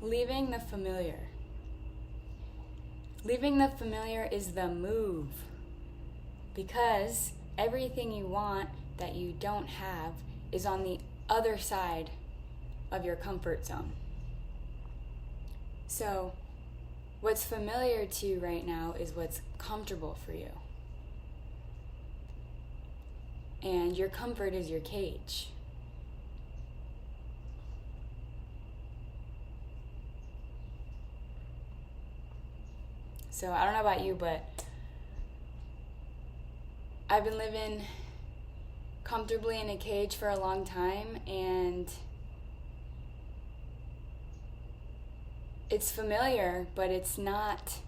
leaving the familiar. Leaving the familiar is the move, because everything you want that you don't have is on the other side of your comfort zone. So what's familiar to you right now is what's comfortable for you. And your comfort is your cage. So I don't know about you, but I've been living comfortably in a cage for a long time, and it's familiar, but it's not.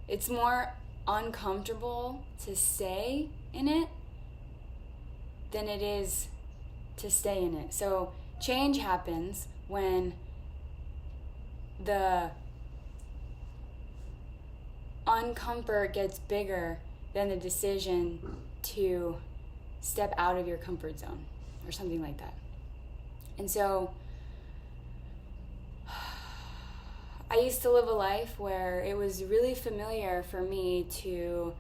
It's more uncomfortable to stay in it than it is to stay in it. So change happens when the uncomfort gets bigger than the decision to step out of your comfort zone or something like that. And so I used to live a life where it was really familiar for me to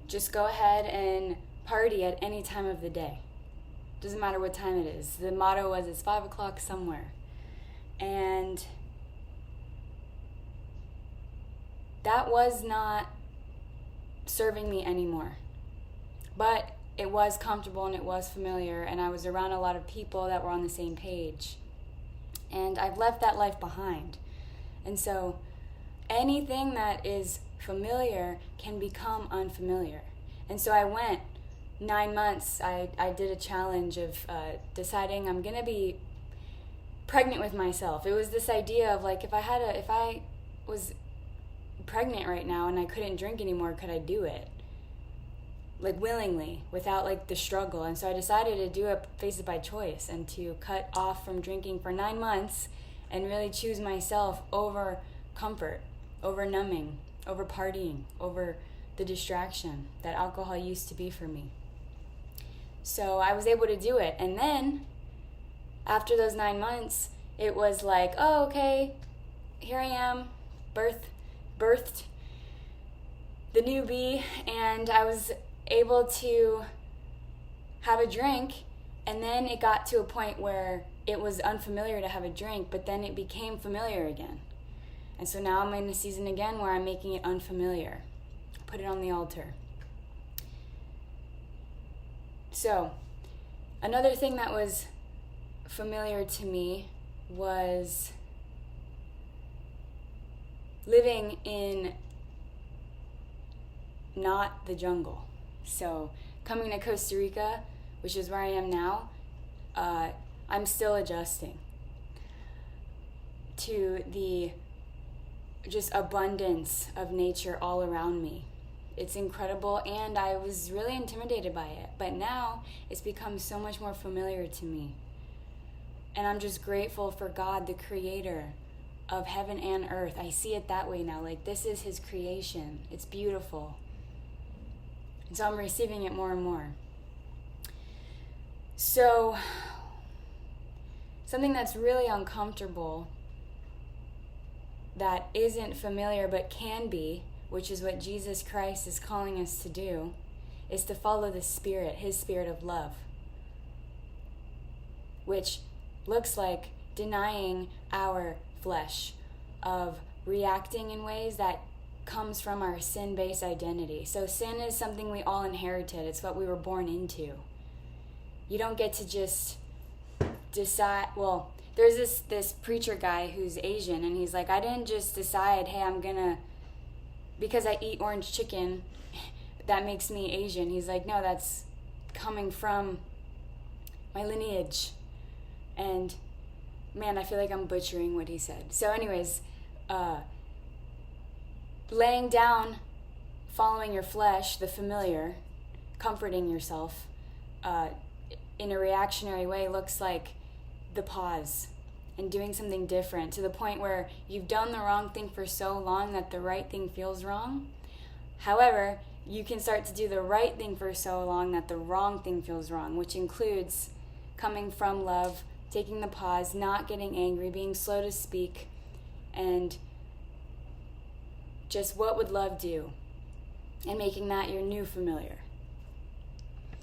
just go ahead and party at any time of the day. Doesn't matter what time it is. The motto was, it's 5 o'clock somewhere. And that was not serving me anymore. But it was comfortable and it was familiar, and I was around a lot of people that were on the same page. And I've left that life behind. And so anything that is familiar can become unfamiliar. And so I went 9 months, I did a challenge of deciding I'm going to be pregnant with myself. It was this idea of like, if I was pregnant right now and I couldn't drink anymore, could I do it? Like willingly, without like the struggle. And so I decided to do it, face it by choice, and to cut off from drinking for 9 months and really choose myself over comfort, over numbing, over partying, over the distraction that alcohol used to be for me. So I was able to do it. And then after those 9 months, it was like, oh, okay, here I am, birthed the newbie, and I was able to have a drink. And then it got to a point where it was unfamiliar to have a drink, but then it became familiar again. And so now I'm in a season again where I'm making it unfamiliar. Put it on the altar. So, another thing that was familiar to me was living in not the jungle. So, coming to Costa Rica, which is where I am now, I'm still adjusting to the just abundance of nature all around me. It's incredible, and I was really intimidated by it. But now it's become so much more familiar to me. And I'm just grateful for God, the creator of heaven and earth. I see it that way now. Like, this is his creation. It's beautiful. And so I'm receiving it more and more. So, something that's really uncomfortable, that isn't familiar but can be, which is what Jesus Christ is calling us to do, is to follow the Spirit, his Spirit of love, which looks like denying our flesh, of reacting in ways that comes from our sin-based identity. So sin is something we all inherited. It's what we were born into. You don't get to just decide, well, there's this preacher guy who's Asian, and he's like, I didn't just decide, hey, I'm gonna, because I eat orange chicken, that makes me Asian. He's like, no, that's coming from my lineage. And man, I feel like I'm butchering what he said. So anyways, laying down, following your flesh, the familiar, comforting yourself in a reactionary way looks like the pause and doing something different, to the point where you've done the wrong thing for so long that the right thing feels wrong. However, you can start to do the right thing for so long that the wrong thing feels wrong, which includes coming from love, taking the pause, not getting angry, being slow to speak, and just what would love do, and making that your new familiar.